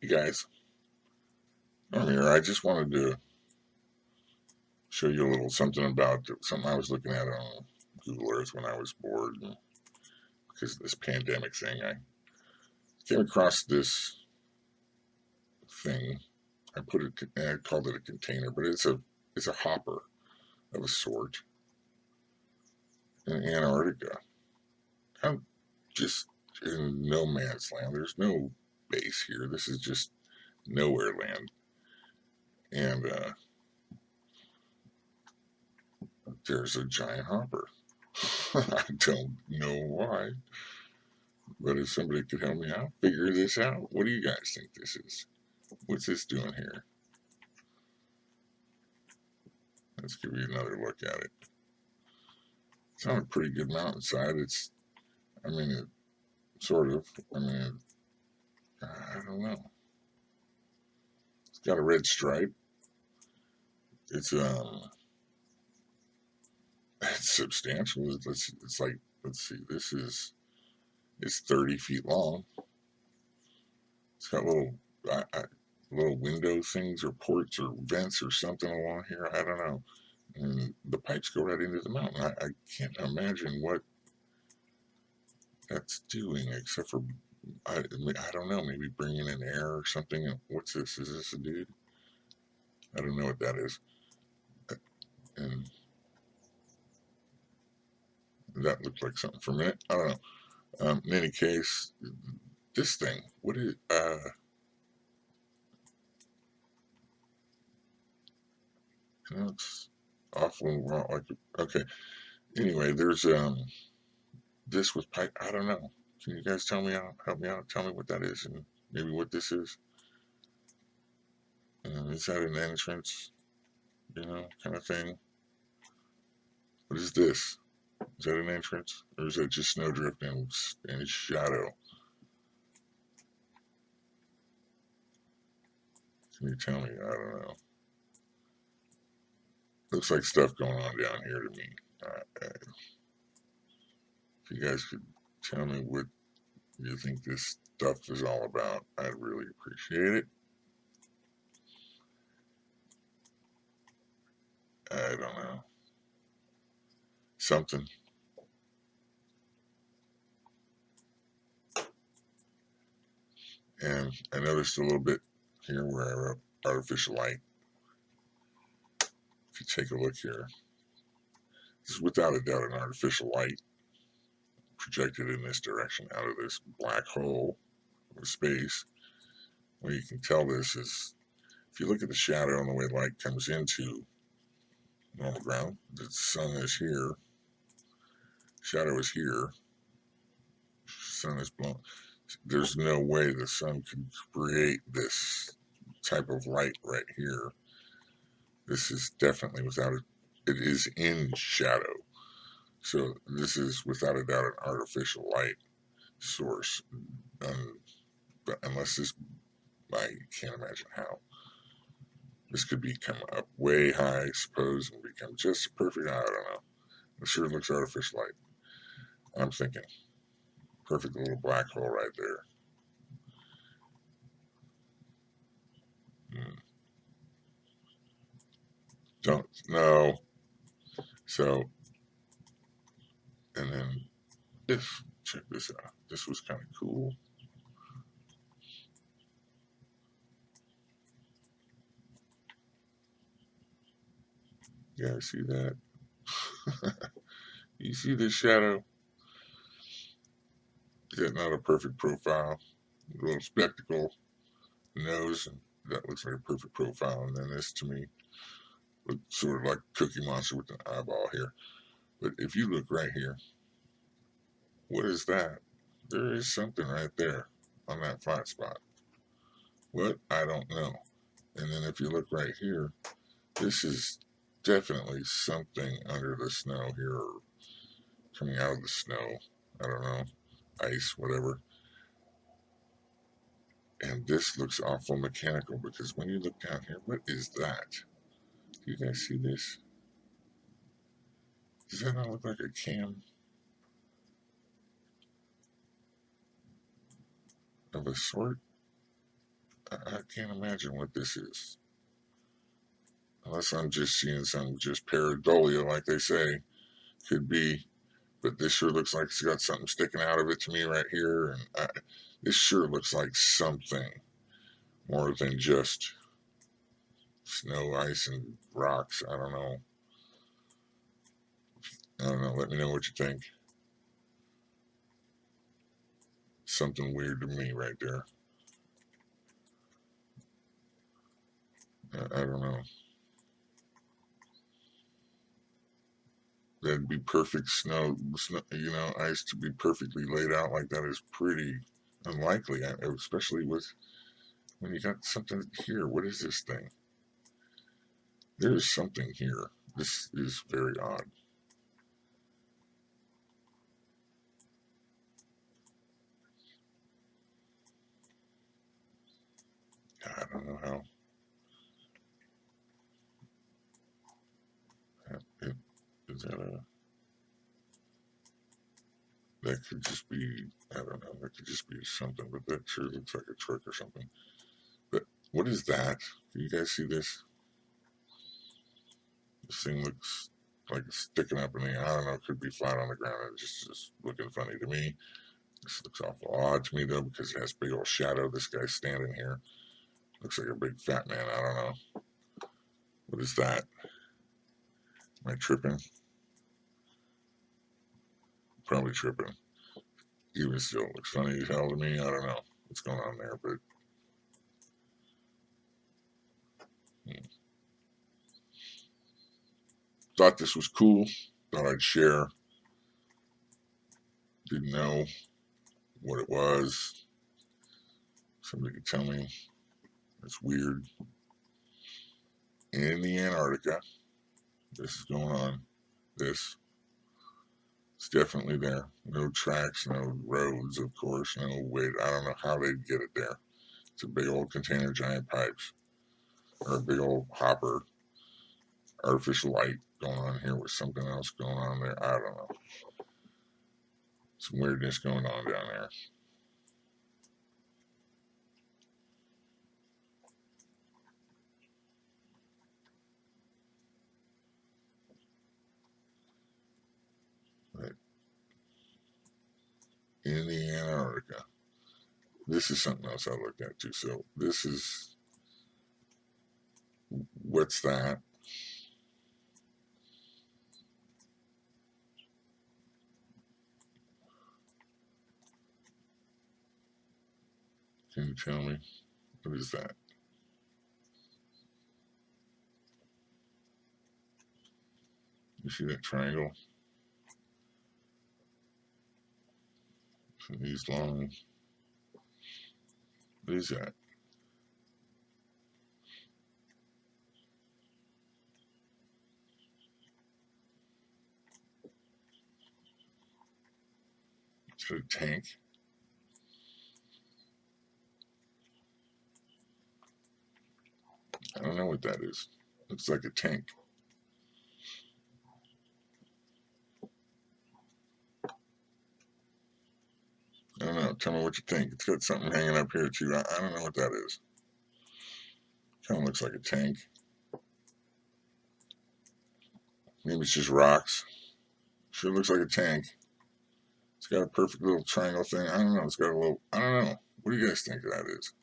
Hey guys, I'm here. I just wanted to show you a little something about something I was looking at on Google Earth when I was bored, and because of this pandemic thing. I came across this thing. I called it a container, but it's a hopper of a sort in Antarctica. I'm just in no man's land. There's no base here. This is just nowhere land, and there's a giant hopper. I don't know why. But if somebody could help me out, figure this out. What do you guys think this is? What's this doing here? Let's give you another look at it. It's on a pretty good mountainside. I mean, it sort of. I mean, I don't know. It's got a red stripe. It's it's substantial. It's like, let's see. It's 30 feet long. It's got little window things or ports or vents or something along here. I don't know. And the pipes go right into the mountain. I can't imagine what that's doing, except for I don't know, maybe bringing in air or something. What's this? Is this a dude? I don't know what that is. And that looked like something for a minute. I don't know. In any case, this thing, what is? It looks awful wrong. Like, okay. Anyway, there's this with pipe. I don't know. Can you guys tell me out? Help me out. Tell me what that is and maybe what this is. Is that an entrance? Kind of thing. What is this? Is that an entrance? Or is that just snowdrift and shadow? Can you tell me? I don't know. Looks like stuff going on down here to me. If you guys could tell me what you think this stuff is all about, I'd really appreciate it. I don't know. Something. And I noticed a little bit here where I wrote artificial light. If you take a look here, this is without a doubt an artificial light projected in this direction out of this black hole of space. Well, you can tell this is, if you look at the shadow and the way light comes into normal ground, the sun is here, shadow is here, sun is blown. There's no way the sun could create this type of light right here. This is definitely without it is in shadow. So this is without a doubt an artificial light source. But unless this, I can't imagine how. This could become up way high, I suppose, and become just perfect. I don't know. It sure looks artificial light. I'm thinking perfect little black hole right there. Hmm. Don't know. So, and then this, check this out. This was kind of cool. You guys see that? You see this shadow? Is that not a perfect profile? A little spectacle, nose, and that looks like a perfect profile. And then this to me looks sort of like Cookie Monster with an eyeball here. But if you look right here, what is that? There is something right there on that flat spot. What? I don't know. And then if you look right here, this is definitely something under the snow here, or coming out of the snow. I don't know, ice, whatever. And this looks awful mechanical because when you look down here, what is that? Do you guys see this? Does that not look like a cam of a sort? I can't imagine what this is. Unless I'm just seeing some just pareidolia, like they say. Could be. But this sure looks like it's got something sticking out of it to me right here. And this sure looks like something more than just snow, ice, and rocks. I don't know. I don't know. Let me know what you think. Something weird to me right there. I don't know. That'd be perfect snow, ice to be perfectly laid out like that is pretty unlikely, especially with when you got something here. What is this thing? There is something here. This is very odd. I don't know how. Is that a? That could just be. I don't know. That could just be something, but that sure looks like a trick or something. But what is that? Can you guys see this? This thing looks like it's sticking up in the air. I don't know. It could be flat on the ground. It's just looking funny to me. This looks awful odd to me though because it has big old shadow. This guy's standing here. Looks like a big fat man. I don't know. What is that? Am I tripping? Probably tripping. Even still, looks funny as hell to me. I don't know what's going on there, but thought this was cool. Thought I'd share. Didn't know what it was. Somebody could tell me. It's weird. In the Antarctica, this is going on. This. It's definitely there. No tracks, no roads, of course, no way. I don't know how they'd get it there. It's a big old container, giant pipes, or a big old hopper, artificial light going on here with something else going on there. I don't know. Some weirdness going on down there. But in the Antarctica, this is something else I looked at too. So this is, what's that? Can you tell me? What is that? You see that triangle? So these long. What is that? Is it a tank? I don't know what that is. Looks like a tank. I don't know. Tell me what you think. It's got something hanging up here too. I don't know what that is. Kind of looks like a tank. Maybe it's just rocks. Sure looks like a tank. It's got a perfect little triangle thing. I don't know. It's got a little. I don't know. What do you guys think that is?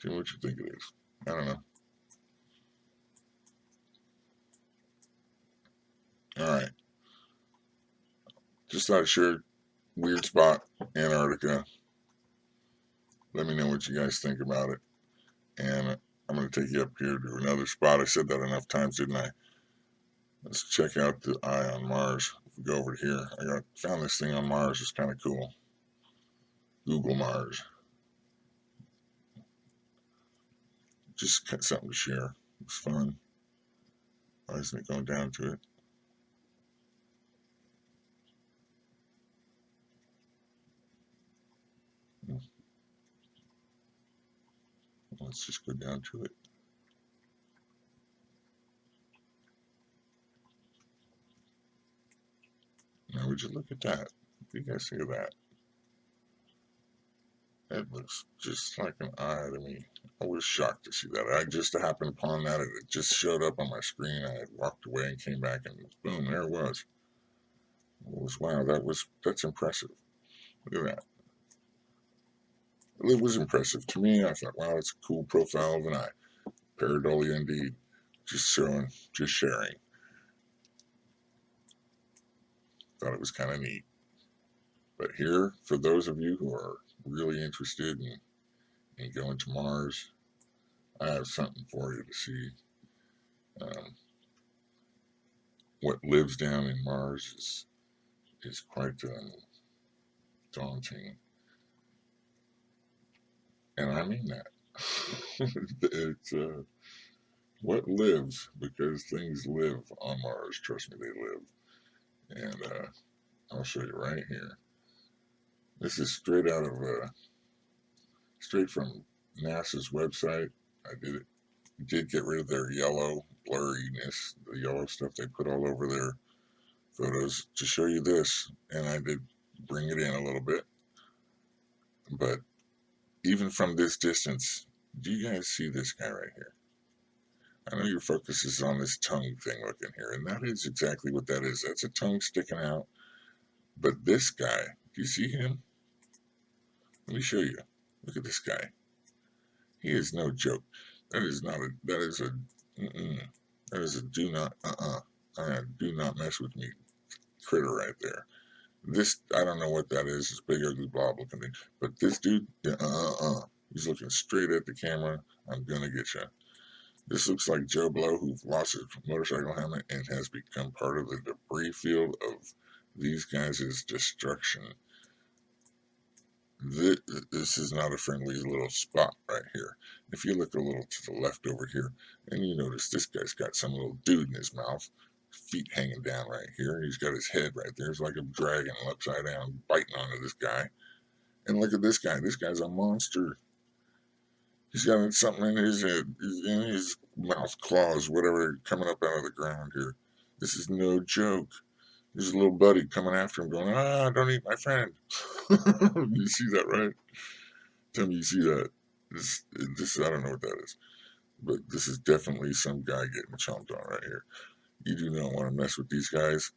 Tell me what you think it is. I don't know. All right. Just thought I'd share. Weird spot, Antarctica. Let me know what you guys think about it. And I'm going to take you up here to another spot. I said that enough times, didn't I? Let's check out the eye on Mars. If we go over here, found this thing on Mars. It's kind of cool. Google Mars. Just something to share. It's fun. Why isn't it going down to it? Let's just go down to it. Now, would you look at that? What do you guys think of that? It looks just like an eye to me. I was shocked to see that. I just happened upon that. It just showed up on my screen. I had walked away and came back, and boom, there it was. Wow, that's impressive. Look at that. It was impressive to me. I thought, wow, it's a cool profile of an eye. Pareidolia indeed. Just sharing. Thought it was kind of neat. But here, for those of you who are really interested in going to Mars, I have something for you to see. Um, what lives down in Mars is quite daunting, and I mean that. It's what lives, because things live on Mars. Trust me, they live, and I'll show you right here. This is straight from NASA's website. I did get rid of their yellow blurriness, the yellow stuff they put all over their photos to show you this, and I did bring it in a little bit. But even from this distance, do you guys see this guy right here? I know your focus is on this tongue thing looking here, and that is exactly what that is. That's a tongue sticking out. But this guy, do you see him? Let me show you. Look at this guy. He is no joke. That is not a, that is a, that is a do not, do not mess with me critter right there. This, I don't know what that is. It's big, ugly, blob looking thing. But this dude, he's looking straight at the camera. I'm going to get you. This looks like Joe Blow, who lost his motorcycle helmet and has become part of the debris field of these guys' destruction. This is not a friendly little spot right here. If you look a little to the left over here, and you notice this guy's got some little dude in his mouth, feet hanging down right here. He's got his head right there. It's like a dragon upside down, biting onto this guy. And look at this guy. This guy's a monster. He's got something in his mouth, claws, whatever, coming up out of the ground here. This is no joke. There's a little buddy coming after him going, don't eat my friend. You see that, right? Tell me you see that. This, I don't know what that is. But this is definitely some guy getting chomped on right here. You do not want to mess with these guys.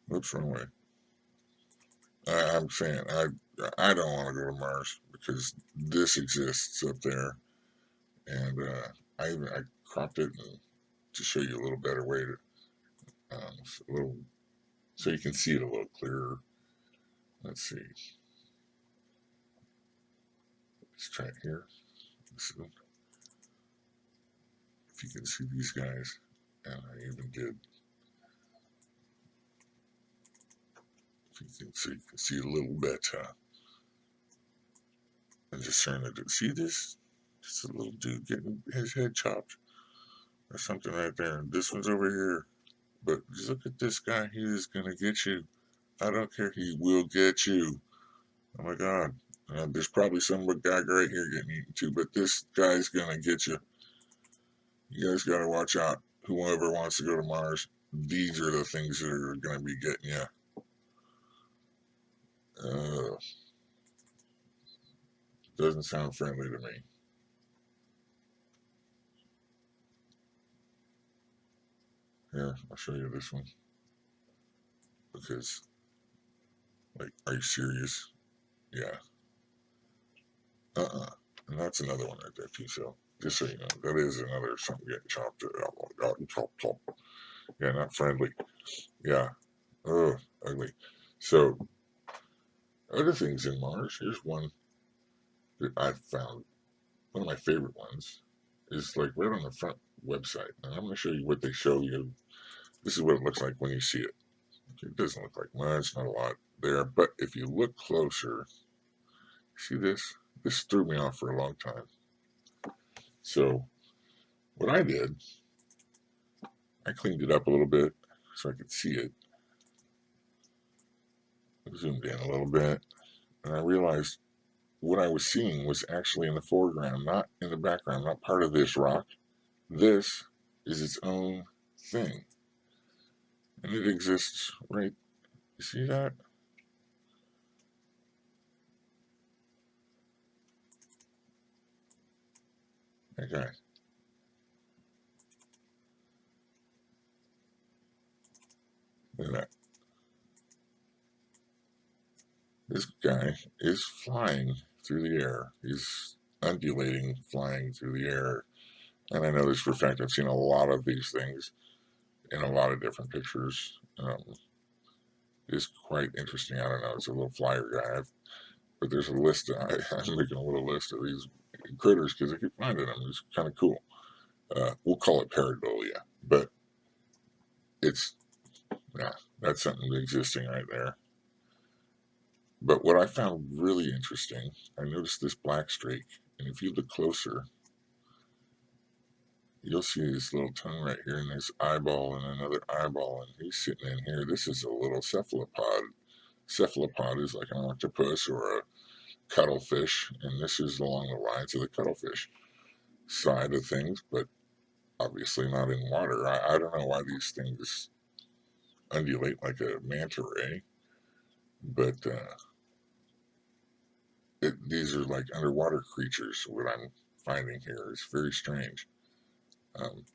Whoops, wrong way. I'm saying, I don't want to go to Mars because this exists up there. And I cropped it to show you a little better way to, so you can see it a little clearer. Let's see. Let's try it here. So, if you can see these guys, and I even did. If you can see a little better. I'm just trying to see this. Just a little dude getting his head chopped. There's something right there. And this one's over here. But just look at this guy. He is gonna get you. I don't care. He will get you. Oh my God. There's probably some guy right here getting eaten too, but this guy's gonna get you. You guys gotta watch out. Whoever wants to go to Mars, these are the things that are gonna be getting you. Doesn't sound friendly to me. Here, I'll show you this one. Because, like, are you serious? Yeah. And that's another one right there too. So just so you know, that is another something getting chopped out. Chop. Yeah, not friendly. Yeah. Oh, ugly. So other things in Mars. Here's one that I found. One of my favorite ones is like right on the front website. And I'm going to show you what they show you. This is what it looks like when you see it. It doesn't look like much, not a lot there. But if you look closer, see this? This threw me off for a long time. So what I did, I cleaned it up a little bit so I could see it. I zoomed in a little bit, and I realized what I was seeing was actually in the foreground, not in the background, not part of this rock. This is its own thing. And it exists right, You see that? Okay. Look at that. This guy is flying through the air. He's undulating, flying through the air. And I know this for a fact. I've seen a lot of these things in a lot of different pictures. It's quite interesting. I don't know. It's a little flyer guy. But there's a list. I'm making a little list of these critters because I keep finding them. It's kind of cool. We'll call it pareidolia, but it's, yeah, that's something existing right there. But what I found really interesting, I noticed this black streak, and if you look closer, you'll see his little tongue right here, and this eyeball and another eyeball, and he's sitting in here. This is a little cephalopod. Cephalopod is like an octopus or a cuttlefish, and this is along the lines of the cuttlefish side of things, but obviously not in water. I don't know why these things undulate like a manta ray, but these are like underwater creatures. What I'm finding here is very strange.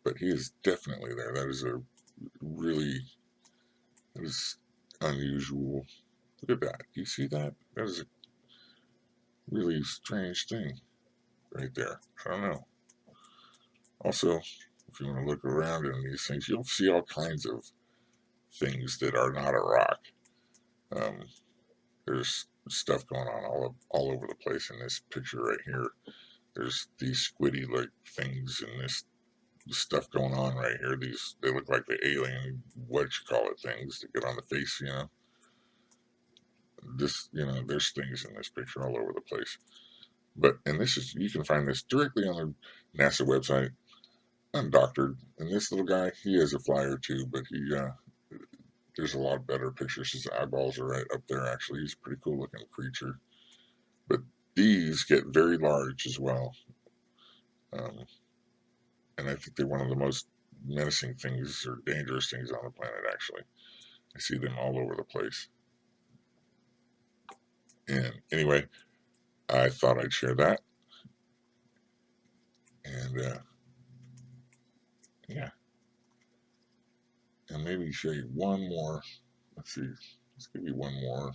But he is definitely there. That is a really, that is unusual. Look at that. Do you see that? That is a really strange thing right there. I don't know. Also, if you want to look around in these things, you'll see all kinds of things that are not a rock. Um, there's stuff going on all over the place in this picture right here. There's these squiddy like things and this stuff going on right here. These, they look like the alien, what you call it, things that get on the face, you know. This, you know, there's things in this picture all over the place. But, and this is, you can find this directly on the NASA website, undoctored. And this little guy, he has a flyer too, but he, there's a lot better pictures. His eyeballs are right up there, actually. He's a pretty cool looking creature. But these get very large as well. Um, and I think they're one of the most menacing things or dangerous things on the planet, actually. I see them all over the place. And anyway, I thought I'd share that. And yeah, and maybe show you one more. Let's see, let's give you one more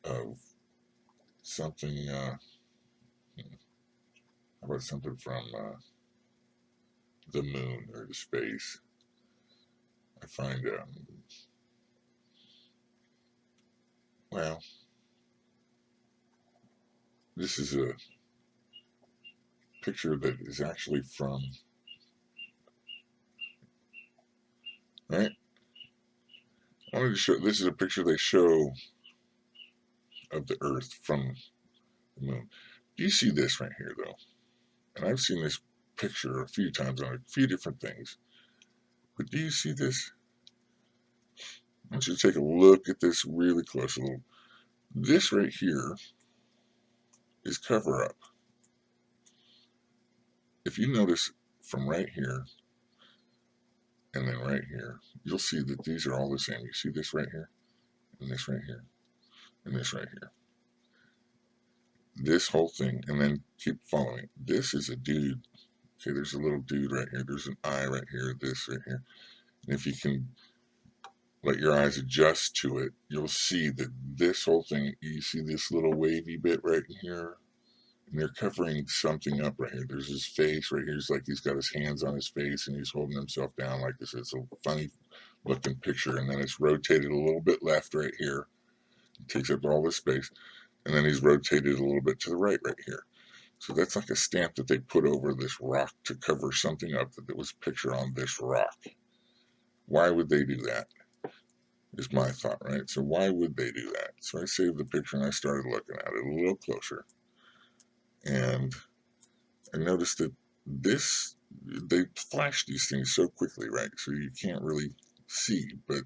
of something. How about something from the moon or the space? I find, well, this is a picture that is actually from, right? I wanted to show, this is a picture they show of the Earth from the moon. Do you see this right here, though? And I've seen this picture a few times on a few different things. But do you see this? I want you to take a look at this really close. This right here is cover up. If you notice from right here and then right here, you'll see that these are all the same. You see this right here, and this right here, and this right here. This whole thing, and then keep following. This is a dude. Okay, there's a little dude right here. There's an eye right here, this right here. And if you can let your eyes adjust to it, you'll see that this whole thing, you see this little wavy bit right here, and they're covering something up right here. There's his face right here. It's like he's got his hands on his face and he's holding himself down like this. It's a funny looking picture, and then it's rotated a little bit left right here. It takes up all this space, and then he's rotated a little bit to the right here. So that's like a stamp that they put over this rock to cover something up that there was a picture on this rock. Why would they do that? Is my thought, right? So why would they do that? So I saved the picture and I started looking at it a little closer. And I noticed that this, they flash these things so quickly, right? So you can't really see. But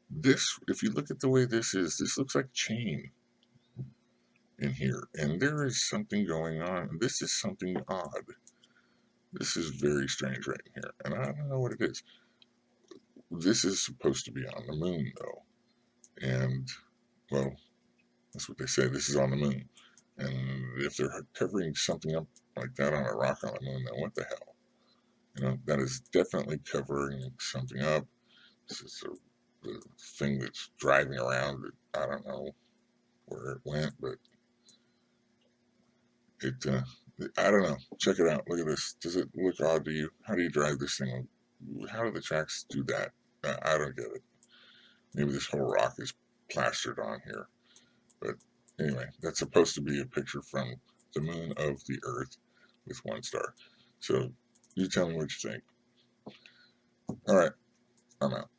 this, if you look at the way this is, this looks like chain in here. And there is something going on. This is something odd. This is very strange right here. And I don't know what it is. this is supposed to be on the moon, though. And, well, that's what they say. This is on the moon. And if they're covering something up like that on a rock on the moon, then what the hell? You know, that is definitely covering something up. This is the thing that's driving around. I don't know where it went, but it, I don't know. Check it out. Look at this. Does it look odd to you? How do you drive this thing? How do the tracks do that? I don't get it. Maybe this whole rock is plastered on here. But anyway, that's supposed to be a picture from the moon of the Earth with one star. So you tell me what you think. All right, I'm out.